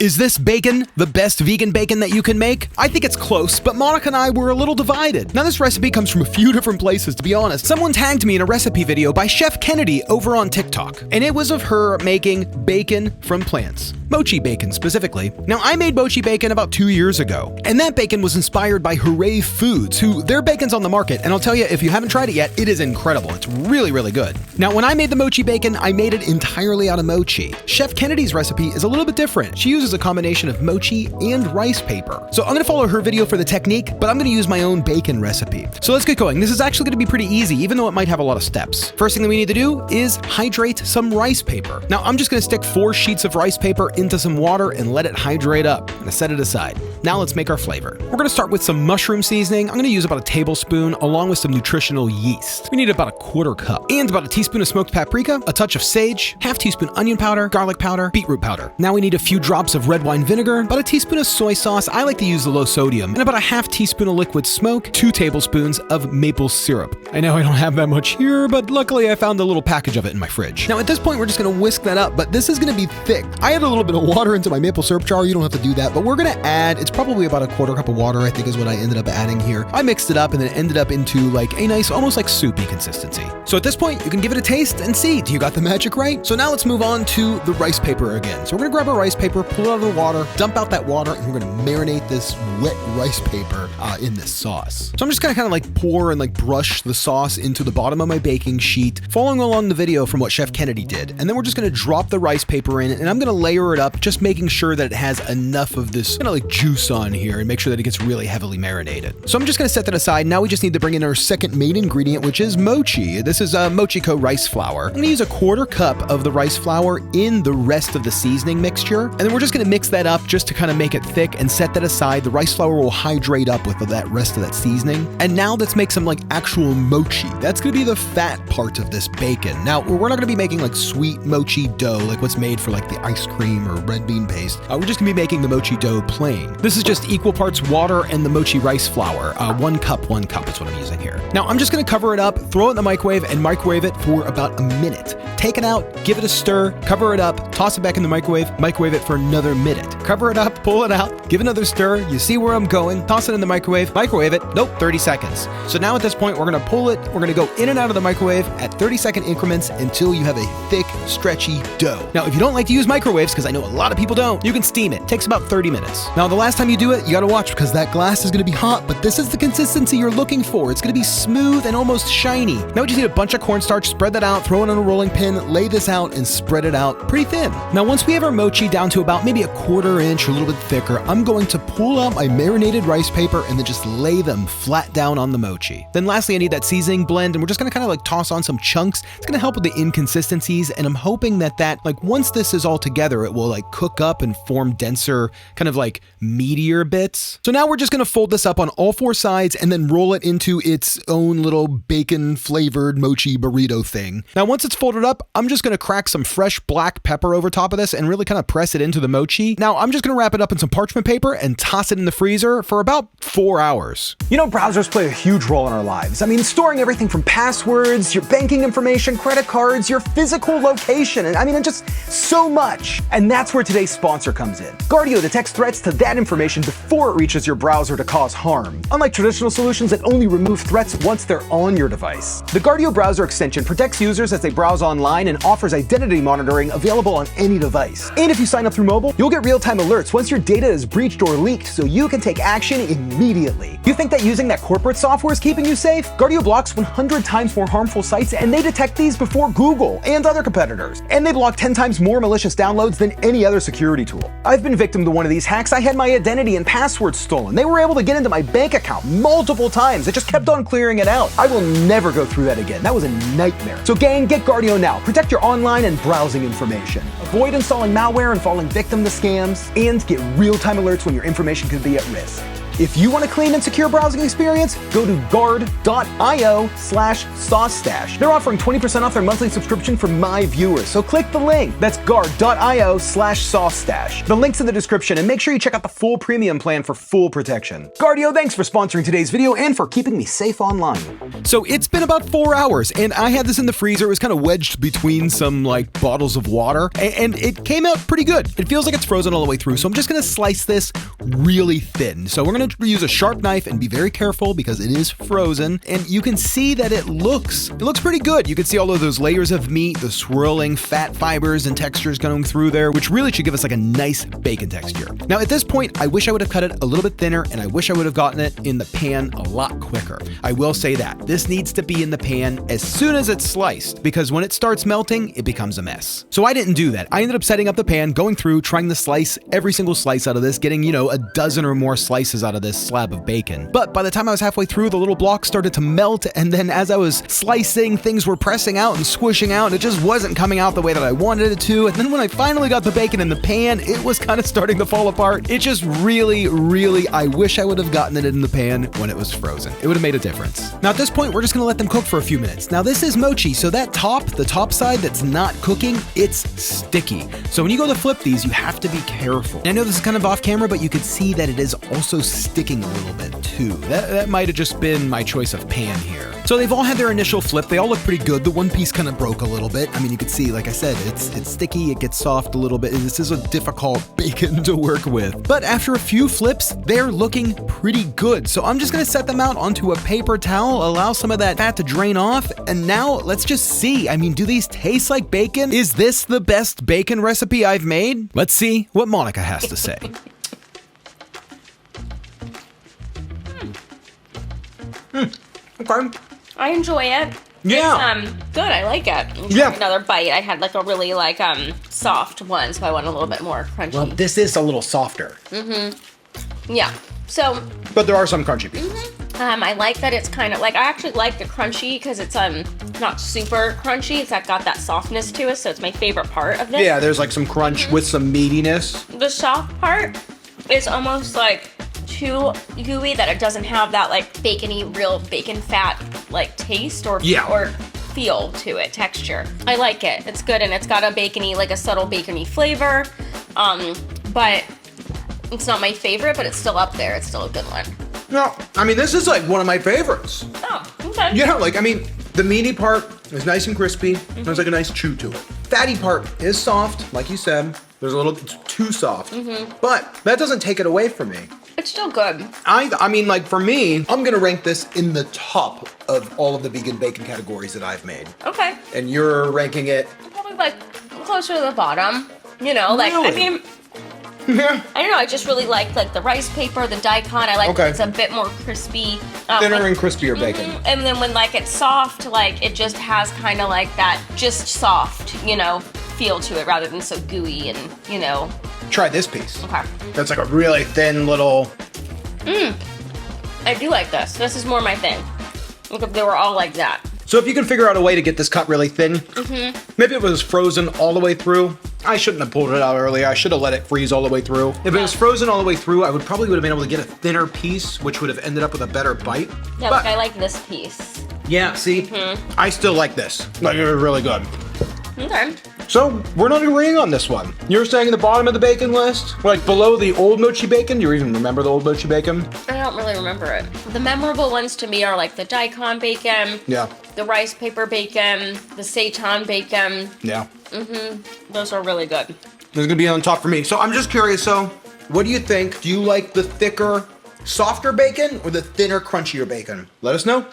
Is this bacon the best vegan bacon that you can make? I think it's close, but Monica and I were a little divided. Now this recipe comes from a few different places, to be honest. Someone tagged me in a recipe video by Chef Kennedy over on TikTok, and it was of her making bacon from plants. Mochi bacon specifically. Now I made mochi bacon about 2 years ago, and that bacon was inspired by Hooray Foods, who their bacon's on the market, and I'll tell you, if you haven't tried it yet, it is incredible. It's really, really good. Now when I made the mochi bacon, I made it entirely out of mochi. Chef Kennedy's recipe is a little bit different. She uses a combination of mochi and rice paper. So I'm gonna follow her video for the technique, but I'm gonna use my own bacon recipe. So let's get going. This is actually gonna be pretty easy, even though it might have a lot of steps. First thing that we need to do is hydrate some rice paper. Now I'm just gonna stick 4 sheets of rice paper into some water and let it hydrate up. I'm gonna set it aside. Now let's make our flavor. We're gonna start with some mushroom seasoning. I'm gonna use about a tablespoon along with some nutritional yeast. We need about a 1/4 cup and about a teaspoon of smoked paprika, a touch of sage, half teaspoon onion powder, garlic powder, beetroot powder. Now we need a few drops of red wine vinegar, about a teaspoon of soy sauce. I like to use the low sodium, and about a half teaspoon of liquid smoke, 2 tablespoons of maple syrup. I know I don't have that much here, but luckily I found a little package of it in my fridge. Now at this point, we're just gonna whisk that up, but this is gonna be thick. I added a little bit of water into my maple syrup jar. You don't have to do that, but we're gonna add, it's probably about a 1/4 cup of water, I think is what I ended up adding here. I mixed it up and then it ended up into like a nice, almost like soupy consistency. So at this point, you can give it a taste and see, do you got the magic right? So now let's move on to the rice paper again. So we're gonna grab our rice paper, pull it out of the water, dump out that water, and we're gonna marinate this wet rice paper in this sauce. So I'm just gonna kind of like pour and like brush the sauce into the bottom of my baking sheet, following along the video from what Chef Kennedy did. And then we're just gonna drop the rice paper in, and I'm gonna layer it up, just making sure that it has enough of this kind of like juice on here and make sure that it gets really heavily marinated. So I'm just gonna set that aside. Now we just need to bring in our second main ingredient, which is mochi. This is Mochico rice flour. I'm gonna use a 1/4 cup of the rice flour in the rest of the seasoning mixture. And then we're just gonna mix that up just to kind of make it thick and set that aside. The rice flour will hydrate up with that rest of that seasoning. And now let's make some like actual mochi. That's gonna be the fat part of this bacon. Now we're not gonna be making like sweet mochi dough, like what's made for like the ice cream or red bean paste. We're just gonna be making the mochi dough plain. This is just equal parts water and the mochi rice flour. 1 cup is what I'm using here. Now I'm just gonna cover it up, throw it in the microwave and microwave it for about a minute. Take it out, give it a stir, cover it up, toss it back in the microwave it for another minute. Cover it up, pull it out, give another stir. You see where I'm going, toss it in the microwave it, nope, 30 seconds. So now at this point, we're gonna pull it, we're gonna go in and out of the microwave at 30-second increments until you have a thick, stretchy dough. Now, if you don't like to use microwaves, because I know a lot of people don't, you can steam it. It takes about 30 minutes. Now, the last time you do it, you gotta watch because that glass is gonna be hot, but this is the consistency you're looking for. It's gonna be smooth and almost shiny. Now we just need a bunch of cornstarch, spread that out, throw it on a rolling pin, lay this out, and spread it out pretty thin. Now, once we have our mochi down to about maybe a 1/4 inch or a little bit thicker, I'm going to pull out my marinated rice paper and then just lay them flat down on the mochi. Then lastly, I need that seasoning blend, and we're just gonna kind of like toss on some chunks. It's gonna help with the inconsistencies, and I'm hoping that like once this is all together, it will like cook up and form denser, kind of like meatier bits. So now we're just gonna fold this up on all 4 sides and then roll it into its own little bacon flavored mochi burrito thing. Now once it's folded up, I'm just gonna crack some fresh black pepper over top of this and really kind of press it into the mochi. Now I'm just gonna wrap it up in some parchment paper and toss it in the freezer for about 4 hours. You know, browsers play a huge role in our lives. I mean, storing everything from passwords, your banking information, credit cards, your physical location, and just so much. And that's where today's sponsor comes in. Guardio detects threats to that information before it reaches your browser to cause harm, unlike traditional solutions that only remove threats once they're on your device. The Guardio browser extension protects users as they browse online and offers identity monitoring available on any device. And if you sign up through mobile, you'll get real-time alerts once your data is breached or leaked, so you can take action immediately. You think that using that corporate software is keeping you safe? Guardio blocks 100 times more harmful sites, and they detect these before Google and other competitors. And they block 10 times more malicious downloads than any other security tool. I've been victim to one of these hacks. I had my identity and password stolen. They were able to get into my bank account multiple times. It just kept on clearing it out. I will never go through that again. That was a nightmare. So gang, get Guardio now. Protect your online and browsing information. Avoid installing malware and falling victim to scams, and get real-time alerts when your information could be at risk. If you want a clean and secure browsing experience, go to guard.io/Saucestache. They're offering 20% off their monthly subscription for my viewers, so click the link. That's guard.io/Saucestache. The link's in the description, and make sure you check out the full premium plan for full protection. Guardio, thanks for sponsoring today's video and for keeping me safe online. So it's been about 4 hours, and I had this in the freezer. It was kind of wedged between some like bottles of water, and it came out pretty good. It feels like it's frozen all the way through, so I'm just gonna slice this really thin. So we're gonna use a sharp knife and be very careful because it is frozen, and you can see that it looks pretty good. You can see all of those layers of meat, the swirling fat fibers and textures going through there, which really should give us like a nice bacon texture. Now at this point, I wish I would have cut it a little bit thinner, and I wish I would have gotten it in the pan a lot quicker. I will say that this needs to be in the pan as soon as it's sliced, because when it starts melting, it becomes a mess. So I didn't do that. I ended up setting up the pan, going through, trying to slice every single slice out of this, getting, a dozen or more slices out of this slab of bacon. But by the time I was halfway through, the little block started to melt, and then as I was slicing, things were pressing out and squishing out, and it just wasn't coming out the way that I wanted it to. And then when I finally got the bacon in the pan, it was kind of starting to fall apart. It just really, I wish I would have gotten it in the pan when it was frozen. It would have made a difference. Now at this point, we're just gonna let them cook for a few minutes. Now this is mochi, so the top side that's not cooking, it's sticky. So when you go to flip these, you have to be careful. And I know this is kind of off camera, but you could see that it is also sticking a little bit too. That might have just been my choice of pan here. So they've all had their initial flip. They all look pretty good. The one piece kind of broke a little bit. I mean, you could see, like I said, it's sticky, it gets soft a little bit. This is a difficult bacon to work with. But after a few flips, they're looking pretty good. So I'm just gonna set them out onto a paper towel, allow some of that fat to drain off, and now let's just see. I mean, do these taste like bacon? Is this the best bacon recipe I've made? Let's see what Monica has to say. Okay. I enjoy it. Yeah. It's good. I like it. Yeah. Another bite. I had like a really soft one, so I want a little bit more crunchy. Well, this is a little softer. Yeah. So But there are some crunchy pieces. I like that it's kind of like, I actually like the crunchy because it's not super crunchy. It's got that softness to it, so it's my favorite part of this. Yeah, there's like some crunch with some meatiness. The soft part is almost like too gooey, that it doesn't have that like bacony, real bacon fat like taste or feel to it, texture. I like it. It's good, and it's got a bacony, like a subtle bacony flavor. But it's not my favorite, but it's still up there. It's still a good one. No, I mean, this is like one of my favorites. Oh, okay. Yeah, the meaty part is nice and crispy. There's like a nice chew to it. Fatty part is soft, like you said. It's too soft. But that doesn't take it away from me. It's still good. I mean, like for me, I'm gonna rank this in the top of all of the vegan bacon categories that I've made. Okay. And you're ranking it? Probably like closer to the bottom. Like, Really? I mean, Yeah. I don't know, I just really like the rice paper, the daikon. I like that it's a bit more crispy. Thinner and crispier bacon. And then when it's soft, it just has kind of like that just soft, feel to it rather than so gooey and, Try this piece. Okay. That's like a really thin little... I do like this. This is more my thing. Look, if they were all like that. So if you can figure out a way to get this cut really thin, maybe it was frozen all the way through. I shouldn't have pulled it out earlier. I should have let it freeze all the way through. If it was frozen all the way through, I would have been able to get a thinner piece, which would have ended up with a better bite. Yeah, but, I like this piece. Yeah, see? I still like this. Like, it was really good. Okay. So, we're not agreeing on this one. You're saying at the bottom of the bacon list? Like, below the old mochi bacon? Do you even remember the old mochi bacon? I don't really remember it. The memorable ones to me are like the daikon bacon. Yeah. The rice paper bacon. The seitan bacon. Yeah. Those are really good. This is gonna be on top for me. So, I'm just curious, what do you think? Do you like the thicker, softer bacon or the thinner, crunchier bacon? Let us know.